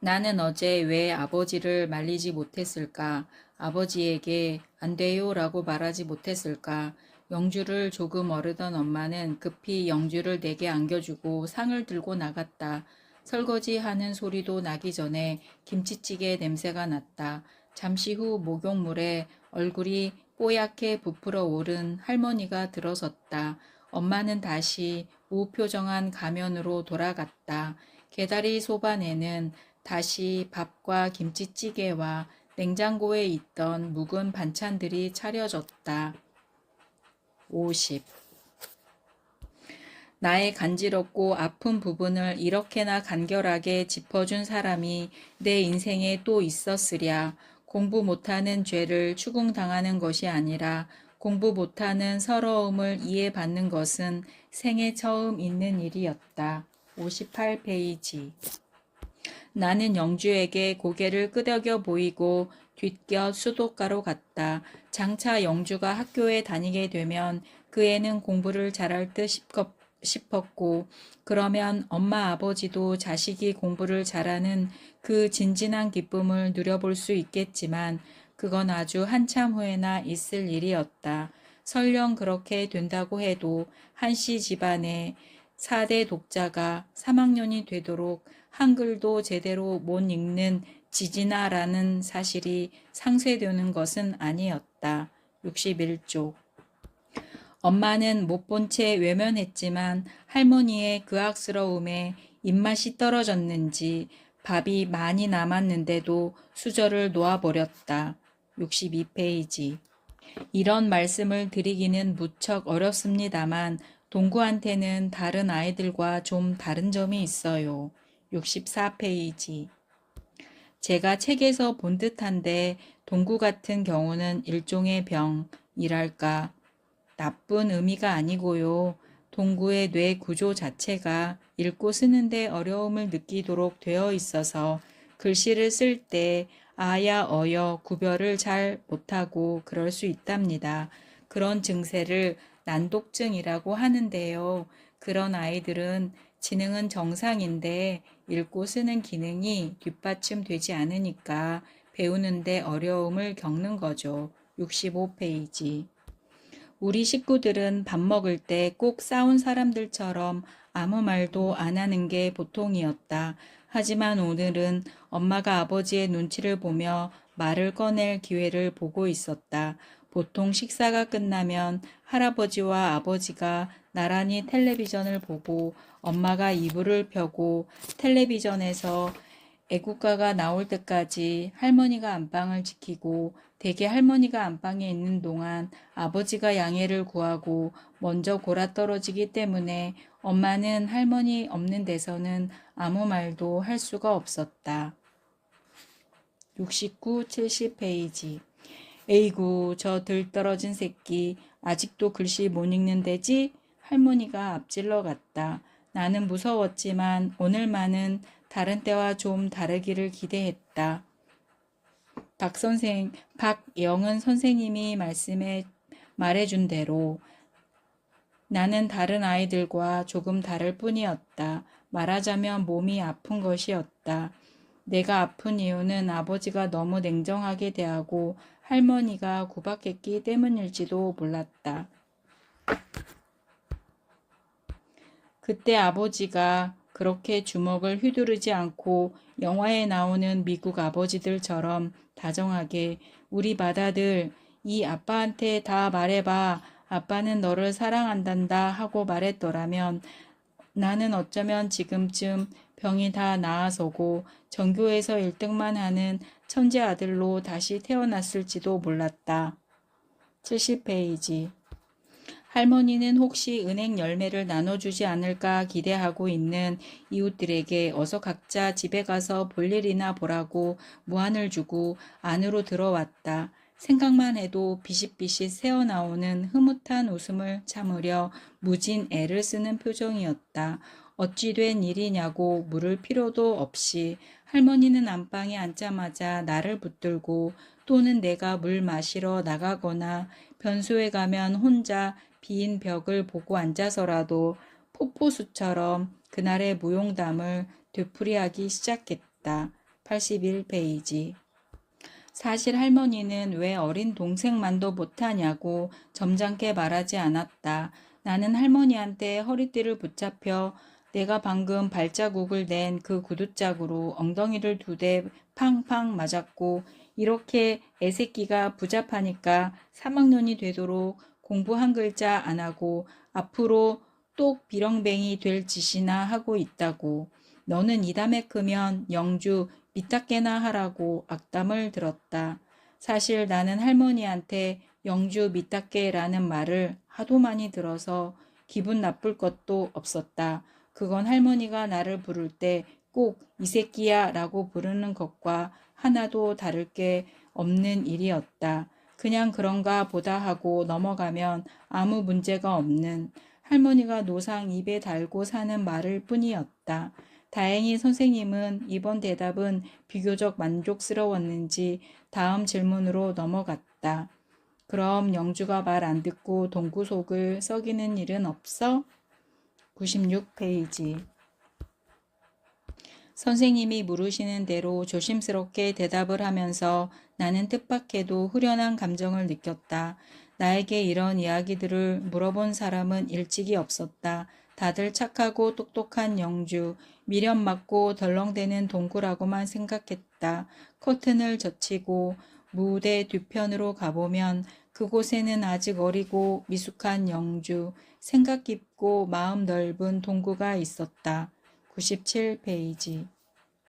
나는 어제 왜 아버지를 말리지 못했을까? 아버지에게 안 돼요 라고 말하지 못했을까? 영주를 조금 어르던 엄마는 급히 영주를 내게 안겨주고 상을 들고 나갔다. 설거지하는 소리도 나기 전에 김치찌개 냄새가 났다. 잠시 후 목욕물에 얼굴이 뽀얗게 부풀어 오른 할머니가 들어섰다. 엄마는 다시 무표정한 가면으로 돌아갔다. 개다리 소반에는 다시 밥과 김치찌개와 냉장고에 있던 묵은 반찬들이 차려졌다. 50. 나의 간지럽고 아픈 부분을 이렇게나 간결하게 짚어준 사람이 내 인생에 또 있었으랴. 공부 못하는 죄를 추궁당하는 것이 아니라 공부 못하는 서러움을 이해받는 것은 생애 처음 있는 일이었다. 58페이지. 나는 영주에게 고개를 끄덕여 보이고 뒷곁 수도가로 갔다. 장차 영주가 학교에 다니게 되면 그 애는 공부를 잘할 듯 싶었고, 그러면 엄마 아버지도 자식이 공부를 잘하는 그 진진한 기쁨을 누려볼 수 있겠지만, 그건 아주 한참 후에나 있을 일이었다. 설령 그렇게 된다고 해도 한씨 집안의 4대 독자가 3학년이 되도록 한글도 제대로 못 읽는 지진아라는 사실이 상쇄되는 것은 아니었다. 61쪽. 엄마는 못 본 채 외면했지만 할머니의 그 악스러움에 입맛이 떨어졌는지 밥이 많이 남았는데도 수저를 놓아버렸다. 62페이지. 이런 말씀을 드리기는 무척 어렵습니다만 동구한테는 다른 아이들과 좀 다른 점이 있어요. 64페이지. 제가 책에서 본 듯한데 동구 같은 경우는 일종의 병이랄까 나쁜 의미가 아니고요. 동구의 뇌 구조 자체가 읽고 쓰는데 어려움을 느끼도록 되어 있어서 글씨를 쓸 때 아야 어여 구별을 잘 못하고 그럴 수 있답니다. 그런 증세를 난독증이라고 하는데요. 그런 아이들은 지능은 정상인데 읽고 쓰는 기능이 뒷받침되지 않으니까 배우는데 어려움을 겪는 거죠. 65페이지. 우리 식구들은 밥 먹을 때 꼭 싸운 사람들처럼 아무 말도 안 하는 게 보통이었다. 하지만 오늘은 엄마가 아버지의 눈치를 보며 말을 꺼낼 기회를 보고 있었다. 보통 식사가 끝나면 할아버지와 아버지가 나란히 텔레비전을 보고 엄마가 이불을 펴고 텔레비전에서 애국가가 나올 때까지 할머니가 안방을 지키고 대개 할머니가 안방에 있는 동안 아버지가 양해를 구하고 먼저 골아떨어지기 때문에 엄마는 할머니 없는 데서는 아무 말도 할 수가 없었다. 69, 70페이지. 에이구, 저 들떨어진 새끼. 아직도 글씨 못 읽는데지? 할머니가 앞질러 갔다. 나는 무서웠지만 오늘만은 다른 때와 좀 다르기를 기대했다. 박영은 선생님이 말해준 대로 나는 다른 아이들과 조금 다를 뿐이었다. 말하자면 몸이 아픈 것이었다. 내가 아픈 이유는 아버지가 너무 냉정하게 대하고 할머니가 구박했기 때문일지도 몰랐다. 그때 아버지가 그렇게 주먹을 휘두르지 않고 영화에 나오는 미국 아버지들처럼 다정하게 우리 맏아들 이 아빠한테 다 말해봐. 아빠는 너를 사랑한단다 하고 말했더라면 나는 어쩌면 지금쯤 병이 다 나아서고 전교에서 1등만 하는 천재 아들로 다시 태어났을지도 몰랐다. 70페이지. 할머니는 혹시 은행 열매를 나눠주지 않을까 기대하고 있는 이웃들에게 어서 각자 집에 가서 볼 일이나 보라고 무안을 주고 안으로 들어왔다. 생각만 해도 비싯비싯 새어나오는 흐뭇한 웃음을 참으려 무진 애를 쓰는 표정이었다. 어찌 된 일이냐고 물을 필요도 없이 할머니는 안방에 앉자마자 나를 붙들고 또는 내가 물 마시러 나가거나 변소에 가면 혼자 빈 벽을 보고 앉아서라도 폭포수처럼 그날의 무용담을 되풀이하기 시작했다. 81페이지. 사실 할머니는 왜 어린 동생만도 못하냐고 점잖게 말하지 않았다. 나는 할머니한테 허리띠를 붙잡혀 내가 방금 발자국을 낸 그 구두짝으로 엉덩이를 2대 팡팡 맞았고 이렇게 애새끼가 부잡하니까 3학년이 되도록 공부 한 글자 안 하고 앞으로 똑 비렁뱅이 될 짓이나 하고 있다고. 너는 이담에 크면 영주 밑닦개나 하라고 악담을 들었다. 사실 나는 할머니한테 영주 밑닦개라는 말을 하도 많이 들어서 기분 나쁠 것도 없었다. 그건 할머니가 나를 부를 때 꼭 이 새끼야 라고 부르는 것과 하나도 다를 게 없는 일이었다. 그냥 그런가 보다 하고 넘어가면 아무 문제가 없는 할머니가 노상 입에 달고 사는 말일 뿐이었다. 다행히 선생님은 이번 대답은 비교적 만족스러웠는지 다음 질문으로 넘어갔다. 그럼 영주가 말 안 듣고 동구 속을 썩이는 일은 없어? 96페이지. 선생님이 물으시는 대로 조심스럽게 대답을 하면서 나는 뜻밖에도 후련한 감정을 느꼈다. 나에게 이런 이야기들을 물어본 사람은 일찍이 없었다. 다들 착하고 똑똑한 영주, 미련 맞고 덜렁대는 동구라고만 생각했다. 커튼을 젖히고 무대 뒤편으로 가보면 그곳에는 아직 어리고 미숙한 영주, 생각 깊고 마음 넓은 동구가 있었다. 97페이지.